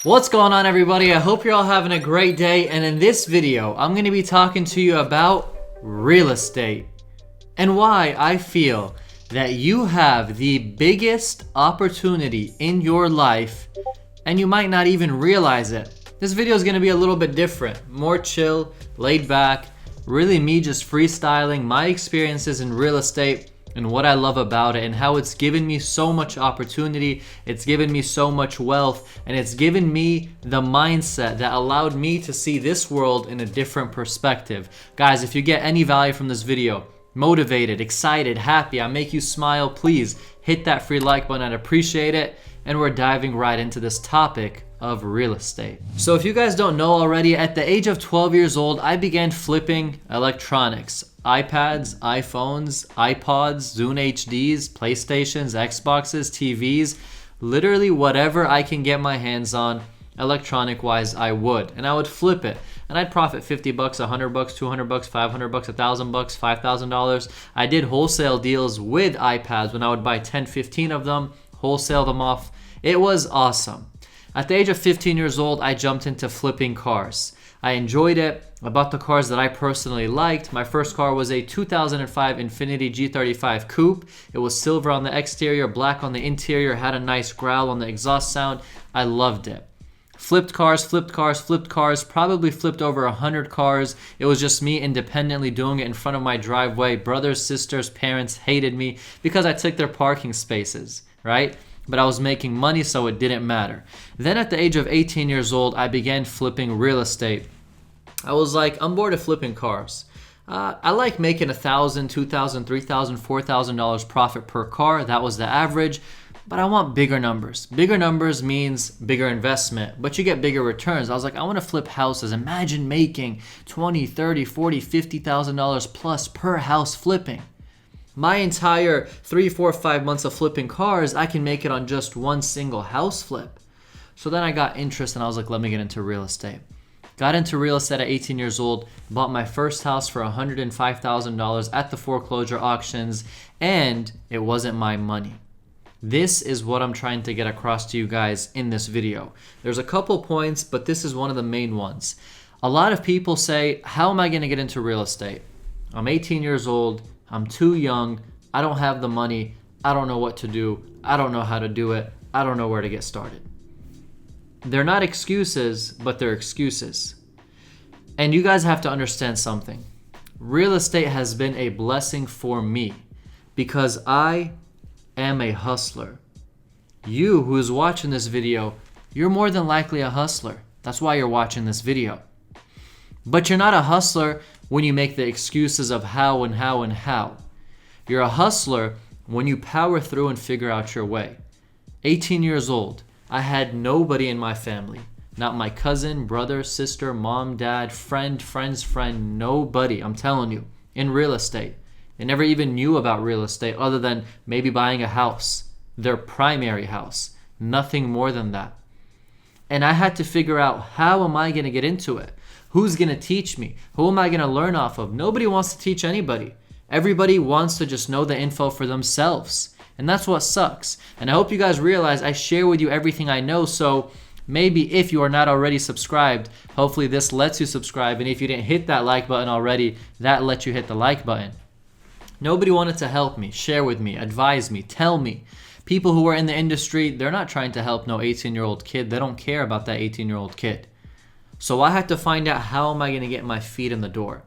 What's going on, everybody? I hope you're all having a great day, and in this video I'm going to be talking to you about real estate and why I feel that you have the biggest opportunity in your life and you might not even realize it. This video is going to be a little bit different, more chill, laid back, really me just freestyling my experiences in real estate and what I love about it and how it's given me so much opportunity, it's given me so much wealth, and it's given me the mindset that allowed me to see this world in a different perspective. Guys, if you get any value from this video, motivated, excited, happy, I make you smile, please hit that free like button. I'd appreciate it. And we're diving right into this topic of real estate. So if you guys don't know already, at the age of 12 years old, I began flipping electronics. iPads, iPhones, iPods, Zune HDs, PlayStations, Xboxes, TVs, literally whatever I can get my hands on electronic wise, I would. And I would flip it. And I'd profit $50, $100, $200, $500, $1,000, $5,000. I did wholesale deals with iPads when I would buy 10, 15 of them, wholesale them off. It was awesome. At the age of 15 years old, I jumped into flipping cars. I enjoyed it. I bought the cars that I personally liked. My first car was a 2005 Infiniti G35 Coupe. It was silver on the exterior, black on the interior, had a nice growl on the exhaust sound. I loved it. Flipped cars, probably flipped over 100 cars. It was just me independently doing it in front of my driveway. Brothers, sisters, parents hated me because I took their parking spaces, right? But I was making money, so it didn't matter. Then at the age of 18 years old, I began flipping real estate. I was like, I'm bored of flipping cars. I like making $1,000, $2,000, $3,000, $4,000 profit per car. That was the average. But I want bigger numbers. Bigger numbers means bigger investment, but you get bigger returns. I was like, I want to flip houses. Imagine making $20, $30, $40, $50,000 plus per house flipping. My entire 3, 4, 5 months of flipping cars, I can make it on just one single house flip. So then I got interest and I was like, let me get into real estate. Got into real estate at 18 years old, bought my first house for $105,000 at the foreclosure auctions, and it wasn't my money. This is what I'm trying to get across to you guys in this video. There's a couple points, but this is one of the main ones. A lot of people say, how am I going to get into real estate? I'm 18 years old. I'm too young. I don't have the money. I don't know what to do. I don't know how to do it. I don't know where to get started. They're not excuses, but they're excuses. And you guys have to understand something. Real estate has been a blessing for me because I am a hustler. You who is watching this video, you're more than likely a hustler. That's why you're watching this video. But you're not a hustler when you make the excuses of how and how and how. You're a hustler when you power through and figure out your way. 18 years old, I had nobody in my family. Not my cousin, brother, sister, mom, dad, friend's friend, nobody, I'm telling you, in real estate. They never even knew about real estate other than maybe buying a house, their primary house, nothing more than that. And I had to figure out, how am I going to get into it? Who's going to teach me? Who am I going to learn off of? Nobody wants to teach anybody. Everybody wants to just know the info for themselves. And that's what sucks. And I hope you guys realize I share with you everything I know. So maybe if you are not already subscribed, hopefully this lets you subscribe. And if you didn't hit that like button already, that lets you hit the like button. Nobody wanted to help me, share with me, advise me, tell me. People who are in the industry, they're not trying to help no 18-year-old kid. They don't care about that 18-year-old kid. So I had to find out, how am I going to get my feet in the door?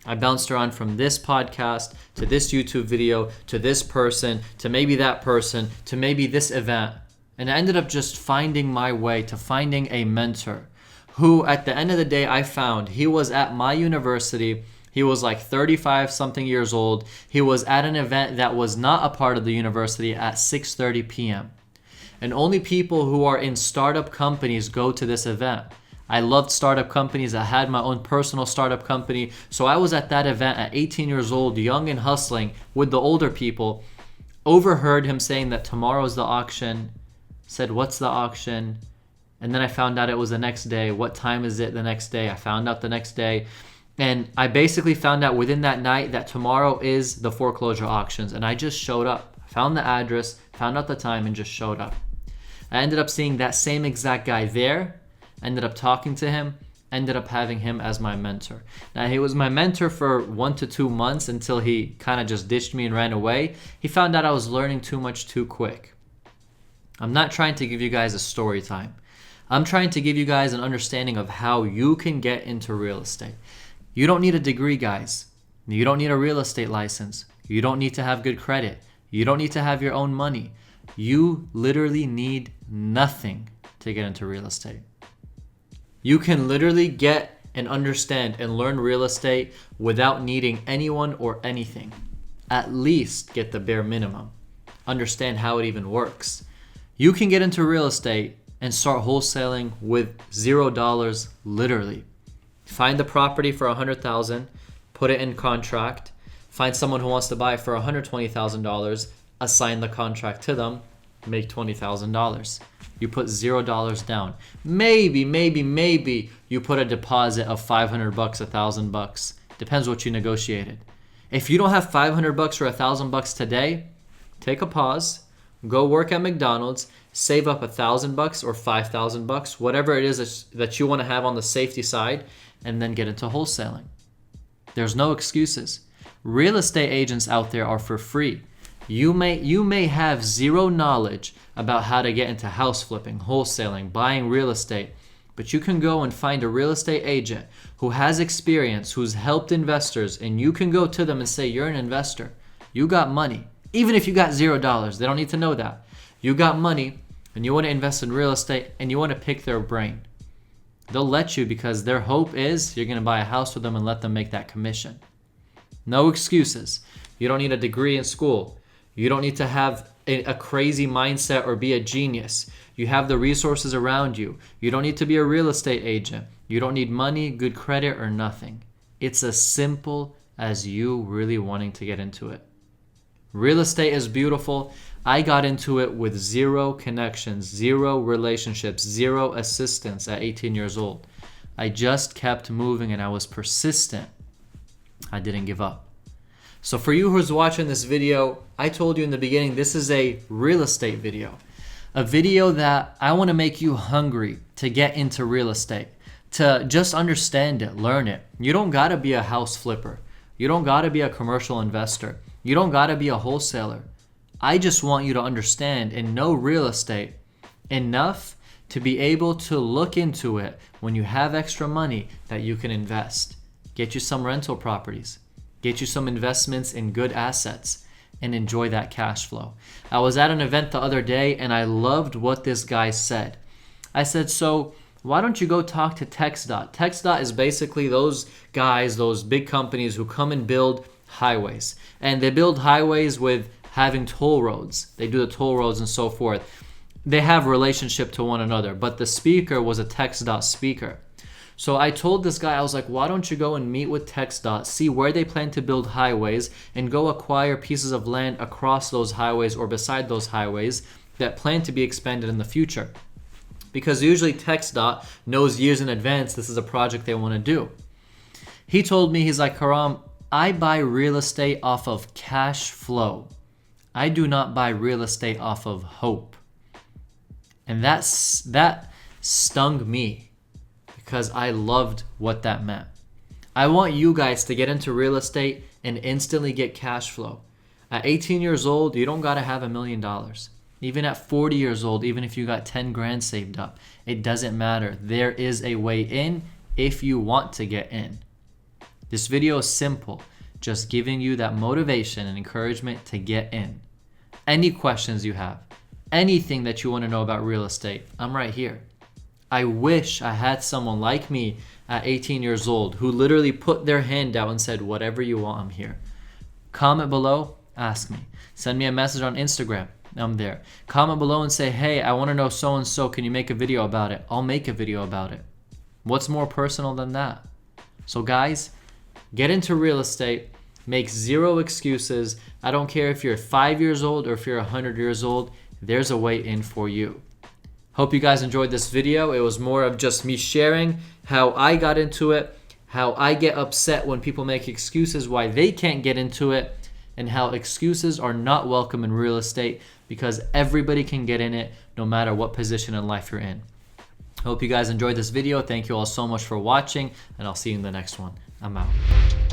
I bounced around from this podcast to this YouTube video to this person to maybe that person to maybe this event. And I ended up just finding my way to finding a mentor who at the end of the day I found. He was at my university. He was like 35 something years old. He was at an event that was not a part of the university at 6:30 p.m. And only people who are in startup companies go to this event. I loved startup companies. I had my own personal startup company. So I was at that event at 18 years old, young and hustling with the older people. Overheard him saying that tomorrow's the auction. Said, what's the auction? And then I found out it was the next day. What time is it the next day? I found out the next day. And I basically found out within that night that tomorrow is the foreclosure auctions. And I just showed up. Found the address, found out the time, and just showed up. I ended up seeing that same exact guy there, ended up talking to him, ended up having him as my mentor. Now, he was my mentor for 1 to 2 months until he kind of just ditched me and ran away. He found out I was learning too much too quick. I'm not trying to give you guys a story time. I'm trying to give you guys an understanding of how you can get into real estate. You don't need a degree, guys. You don't need a real estate license. You don't need to have good credit. You don't need to have your own money. You literally need nothing to get into real estate. You can literally get and understand and learn real estate without needing anyone or anything. At least get the bare minimum. Understand how it even works. You can get into real estate and start wholesaling with $0 literally. Find the property for $100,000, put it in contract, find someone who wants to buy it for $120,000, assign the contract to them, make $20,000. You put $0 down. Maybe you put a deposit of $500, $1,000. Depends what you negotiated. If you don't have $500 or $1,000 today, take a pause, go work at McDonald's, save up $1,000 or $5,000, whatever it is that you want to have on the safety side, and then get into wholesaling. There's no excuses. Real estate agents out there are for free. You may have zero knowledge about how to get into house flipping, wholesaling, buying real estate, but you can go and find a real estate agent who has experience, who's helped investors, and you can go to them and say, you're an investor. You got money. Even if you got $0, they don't need to know that. You got money and you want to invest in real estate and you want to pick their brain. They'll let you because their hope is you're going to buy a house with them and let them make that commission. No excuses. You don't need a degree in school. You don't need to have a crazy mindset or be a genius. You have the resources around you. You don't need to be a real estate agent. You don't need money, good credit, or nothing. It's as simple as you really wanting to get into it. Real estate is beautiful. I got into it with zero connections, zero relationships, zero assistance at 18 years old. I just kept moving and I was persistent. I didn't give up. So for you who's watching this video, I told you in the beginning, this is a real estate video. A video that I want to make you hungry to get into real estate, to just understand it, learn it. You don't got to be a house flipper. You don't got to be a commercial investor. You don't got to be a wholesaler. I just want you to understand and know real estate enough to be able to look into it when you have extra money that you can invest. Get you some rental properties. Get you some investments in good assets and enjoy that cash flow. I was at an event the other day and I loved what this guy said. I said, so why don't you go talk to TxDOT? TxDOT is basically those guys, those big companies who come and build highways. And they build highways with having toll roads. They do the toll roads and so forth. They have relationship to one another, but the speaker was a TxDOT speaker. So I told this guy, I was like, why don't you go and meet with TxDOT, see where they plan to build highways, and go acquire pieces of land across those highways or beside those highways that plan to be expanded in the future. Because usually TxDOT knows years in advance this is a project they want to do. He told me, he's like, Karam, I buy real estate off of cash flow. I do not buy real estate off of hope. And that stung me. Because I loved what that meant. I want you guys to get into real estate and instantly get cash flow. At 18 years old, you don't got to have $1 million. Even at 40 years old, even if you got 10 grand saved up, it doesn't matter. There is a way in if you want to get in. This video is simple, just giving you that motivation and encouragement to get in. Any questions you have, anything that you want to know about real estate, I'm right here. I wish I had someone like me at 18 years old who literally put their hand out and said, whatever you want, I'm here. Comment below, ask me. Send me a message on Instagram, I'm there. Comment below and say, hey, I want to know so-and-so, can you make a video about it? I'll make a video about it. What's more personal than that? So guys, get into real estate, make zero excuses. I don't care if you're 5 years old or if you're 100 years old, there's a way in for you. Hope you guys enjoyed this video. It was more of just me sharing how I got into it, how I get upset when people make excuses why they can't get into it, and how excuses are not welcome in real estate because everybody can get in it no matter what position in life you're in. Hope you guys enjoyed this video. Thank you all so much for watching, and I'll see you in the next one. I'm out.